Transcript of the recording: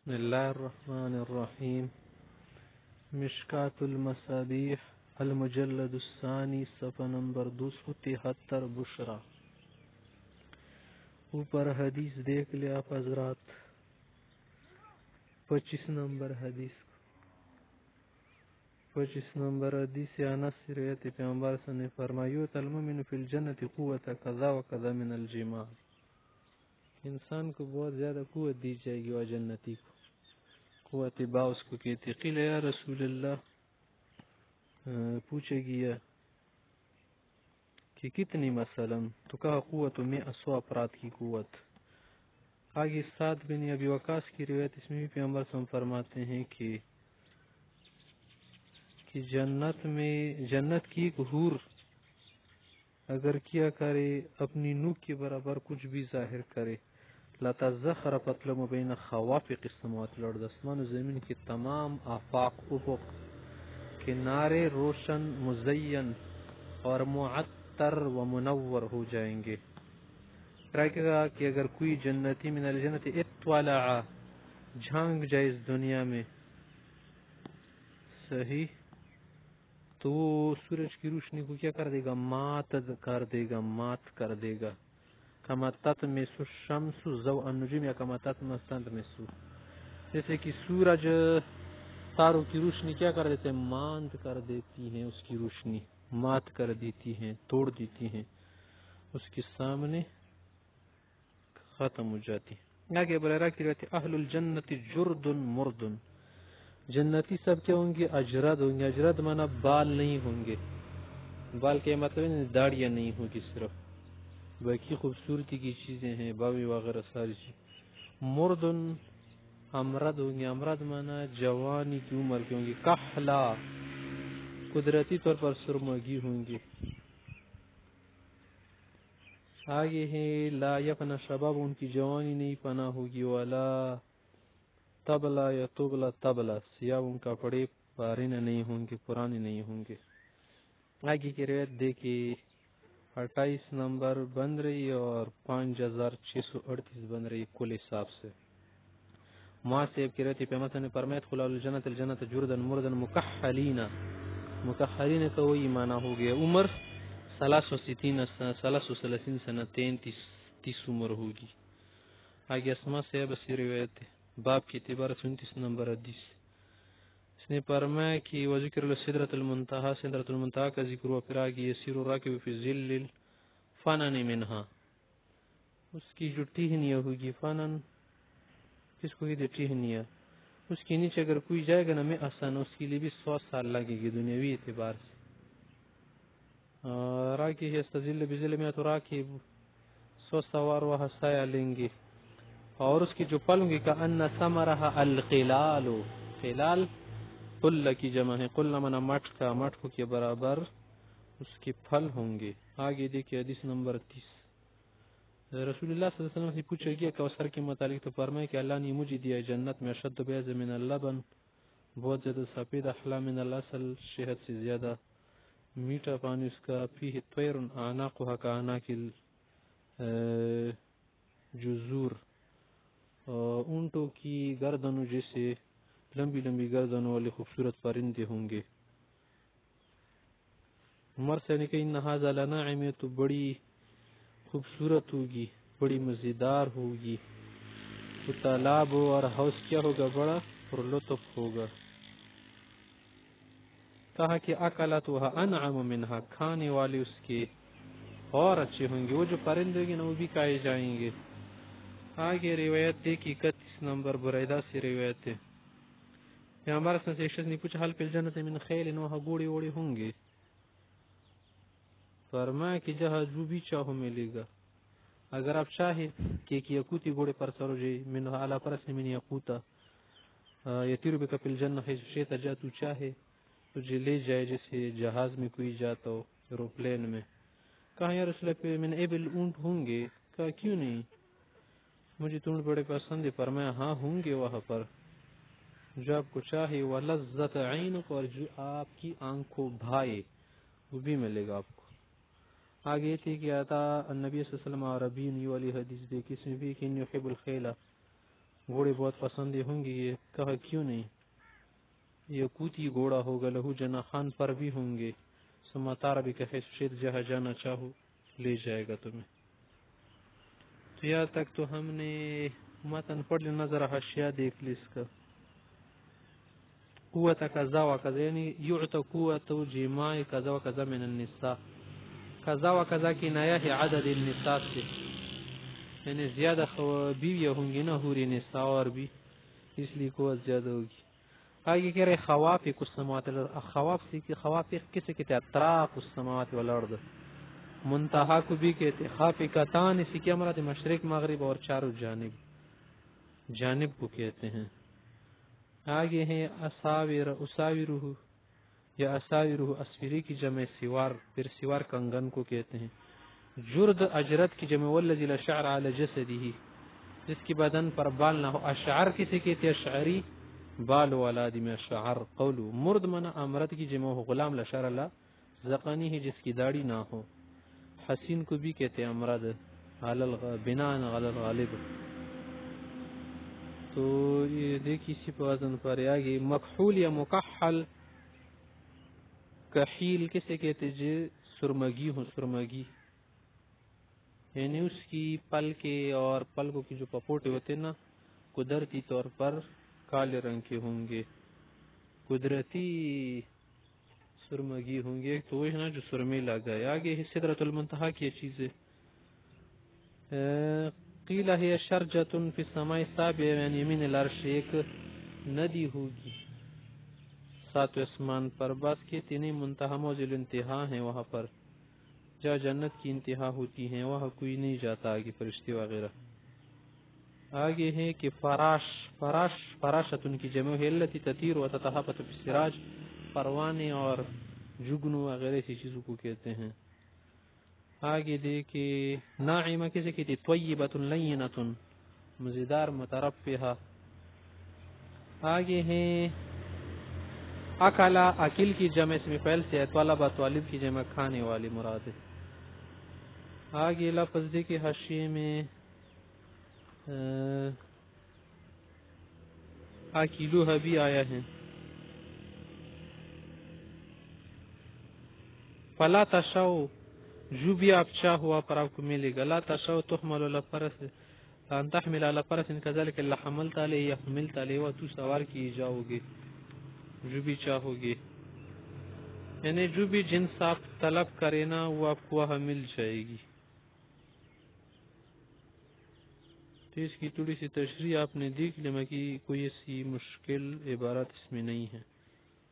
بسم الله الرحمن الرحيم. مشكاة المصابيح المجلد الثاني صفحہ نمبر 273 بشرا. اوپر حدیث دیکھ لیا آپ حضرات. 25 نمبر حدیث 25 نمبر حدیث انس روایت پیغمبر صلی اللہ علیہ وسلم نے فرمایا المؤمن فی الجنت قوت کذا و کذا من الجماع. انسان کو بہت زیادہ قوت دی جائے گی اور جنتی کو قوت با اس کو کہتے. قیل یا رسول اللہ, پوچھے گیا کہ کتنی مثلا, تو کہا قوت میں 100 افراد کی قوت. آگے سعد بن ابی وقاص کی روایت, اس میں بھی پیغمبر صلی اللہ علیہ وسلم فرماتے ہیں کہ جنت کی ایک حور اگر کیا کرے اپنی نوک کے برابر کچھ بھی ظاہر کرے, لَتَزَّخَرَ فَتْلَمُ بَيْنَ خَوَافِقِ السَّمَاوَاتِ وَالْأَرْضِ, آسمان و زمین کے تمام آفاق افق کنارے روشن مزین اور معطر و منور ہو جائیں گے. کہا کہ اگر کوئی جنتی من الجنت اطلع, جھانک جائے اس دنیا میں, صحیح, تو وہ سورج کی روشنی کو کیا کر دے گا, مات کر دے گا. کما تطمس الشمس ضوء النجوم, یا کما تطمس, جیسے کہ سورج تاروں کی روشنی کیا کر دیتے ہیں, ماند کر دیتی ہیں, اس کی روشنی مات کر دیتی ہیں, توڑ دیتی ہیں, اس کے سامنے ختم ہو جاتی. آگے بریرہ کی روایت, اہل الجنت جرد مرد, جنتی سب کیا ہوں گے, اجرد ہوں گے. اجرد مانا بال نہیں ہوں گے, بال کے مطلب داڑیاں نہیں ہوگی, صرف باقی خوبصورتی کی چیزیں ہیں, باوی وغیرہ ساری چیز. مردن امرد ہوں گے, امرد مانا جوانی کی عمر کے ہوں گے. کحلا, قدرتی طور پر سرمگی ہوں گے. آگے ہیں لا یفنا شباب, ان کی جوانی نہیں پناہ ہوگی. والا تبلا یا تبلا, سیاہ ان کا پڑے پارین نہیں ہوں گے, پرانے نہیں ہوں گے. آگے کی روایت دیکھیں 28 نمبر بن رہی اور 5638 بن رہی کل حساب سے. معاصب کی روایت پیغمبر نے فرمایا خلال الجنت جردن مردن مکحلین کا وہی معنی ہو گیا, عمر 33 سنہ 30 عمر ہوگی. آگے اسماء سے بسی روایت باب کی اعتبار 29 نمبر حدیث, اس نے فرمایا کہ وذکر السدرۃ المنتہا, سدرۃ المنتہا کا ذکر ہوا. پھر آگے یسیر الراکب فی ظل الفنن منہا, اس کی جو ٹہنیاں ہوگی, فنن کس کو کہتے, ٹہنیاں, اس کے نیچے اگر کوئی جائے گا نا میں آسان, اس کے لیے بھی 100 سال لگے گی دنیاوی اعتبار سے. راکی یستظل بظل میں تو راکی 100 سوار وہاں سایہ لیں گے, اور اس کی جو پل ہوں گی کہ ان ثمرها القلال, قلال قلہ کی جمع ہے, قلہ منا مٹکا, مٹکو کے برابر اس کے پھل ہوں گے. آگے دیکھیں حدیث نمبر 30. رسول اللہ صلی اللہ علیہ وسلم سے پوچھا گیا کوثر کے متعلق, تو فرمایا کہ اللہ نے مجھے دیا جنت میں اشد بیاض من اللبن, بہت زیادہ سفید, احلا من العسل, شہد سے زیادہ میٹھا پانی اس کا, فیہ طیر اعناقها کاعناق الجزور, اونٹوں کی گردنوں جیسے لمبی لمبی گردنوں والے خوبصورت پرندے ہوں گے. عمر سے نے کہا ان ھذا لناعم, تو بڑی خوبصورت ہوگی, بڑی مزیدار ہوگی. تو تالاب اور حوض کیا ہوگا, بڑا پر لطف ہوگا. کہا کہ اکلت وہ انعم منہا, کھانے والے اس کے اور اچھے ہوں گے, وہ جو پرندے گے نا وہ بھی کھائے جائیں گے. آگے روایت دیکھی 31 نمبر بریدہ سے روایت ہے. پیغمبر صلی اللہ علیہ وسلم نے پوچھا حل فی الجنت من خیل, وہاں گھوڑے ووڑے ہوں گے؟ فرمایا کہ جہاں جو بھی چاہو ملے گا. اگر آپ چاہے کہ ایک یقوتی گھوڑے پر سر ہو جائے, من علی فرس من یقوتا یطیر بک فی الجنہ حیث شئت, جا تو چاہے تجھے لے جائے جیسے جہاز میں کوئی جاتا ہو, ایروپلین میں. کہا یا رسول اللہ من ابل, اونٹ ہوں گے؟ کہا کیوں نہیں, مجھے تو اونٹ بڑے پسند ہے. فرمایا ہاں ہوں گے وہاں پر, جو آپ کو چاہے. وَلَذَّةَ عَيْنُكَ, اور جو آپ کی آنکھ کو بھائے وہ بھی ملے گا آپ کو. آگے تھی کہ آتا النبی صلی اللہ علیہ وسلم عربی, نیو والی حدیث دیکھ, اس میں بھی کہ یحب الخیلہ, گھوڑے بہت پسند ہوں گے. یہ کہا کیوں نہیں, یہ کوتی گھوڑا ہوگا, لہو جناحان پر بھی ہوں گے, سماتارا بھی کہے شید جہاں جانا چاہو لے جائے گا تمہیں. تو یہاں تک تو ہم نے متن پڑھ لیا, نظر حاشیہ دیکھ لی اس کا. قوت کذا و کذا یعنی یعطى قوت جماع کذا و کذا من النساء. کذا و کذا کی نیا ہے عدد النساء سے, یعنی زیادہ بیویاں ہوں گی نا حوری نساء, اور بھی اس لیے قوت زیادہ ہوگی. آگے کہہ رہے خوافق السماوات والارض. خواف سے کہ خوافق کسے کہتے ہیں؟ اطراف السماوات والارض. منتہا کو بھی کہتے ہیں. خافقتان اسی کیا مراد ہے؟ مشرق مغرب اور چاروں جانب کو کہتے ہیں. آگے ہیں اساورہ یا اساورہ, اسفری کی جمع سوار, پھر سوار کنگن کو کہتے ہیں. جرد اجرت کی جمع والذی لا شعر علی جسدہ, جس کی بدن پر بال نہ ہو. اشعر کسے کہتے ہیں؟ اشعری بال والا آدمی اشعر. قولو مرد منع امرت کی جمع ہو, غلام لا شعر لا زقانی ہے جس کی داڑھی نہ ہو. حسین کو بھی کہتے ہیں امرد بناء علی الغالب. تو یہ دیکھ اسی پر وزن پر آگے مکحول یا مکحل. کحیل کسے کہتے ہیں؟ جو سرمگی ہو, سرمگی یعنی اس کی پلکے اور پلکوں کی جو پپوٹے ہوتے نا قدرتی طور پر کالے رنگ کے ہوں گے, قدرتی سرمگی ہوں گے. تو وہ ہے نا جو سرمے لگائے. آگے ہے سدرۃ المنتہا کی چیزیں. قیل ہے شرجۃ فی السماء السابع, یعنی یمین العرش, ایک ندی ہوگی ساتویں اسمان پر. بس کہتے نہیں منتہا موضع الانتہا ہے وہاں پر جہاں جنت کی انتہا ہوتی ہیں, وہاں کوئی نہیں جاتا آگے, فرشتے وغیرہ. آگے ہے کہ فراشتن کی جمع ہے التی تطیر و تتحفت فی السراج, پروانے اور جگنو وغیرہ ایسی چیزوں کو کہتے ہیں. آگے دیکھے ناعمہ کسے کہتی؟ طیبۃ لینۃ, مزیدار مترفہہ. آگے ہیں اکلا, اکل کی جمع اسم فعل سے, طلبہ طالب کی جمع کھانے والی مراد ہے. آگے لفظ دیکھے حاشیے میں اکیلوہ بھی آیا ہے. فلا تشو, جو بھی آپ چاہو آپ پر آپ کو ملے گا. لا تشو تحمل علی فرس, ان تحمل علی فرس کذلک اللہ حملت علیہ یا حملت علیہ, و تو سوار کیے جاؤ گے جو بھی چاہو گے. یعنی جو بھی جنس آپ طلب کرے نا وہ آپ کو وہاں مل جائے گی. تو اس کی تھوڑی سی تشریح آپ نے دیکھ لیا کہ کوئی ایسی مشکل عبارت اس میں نہیں ہے.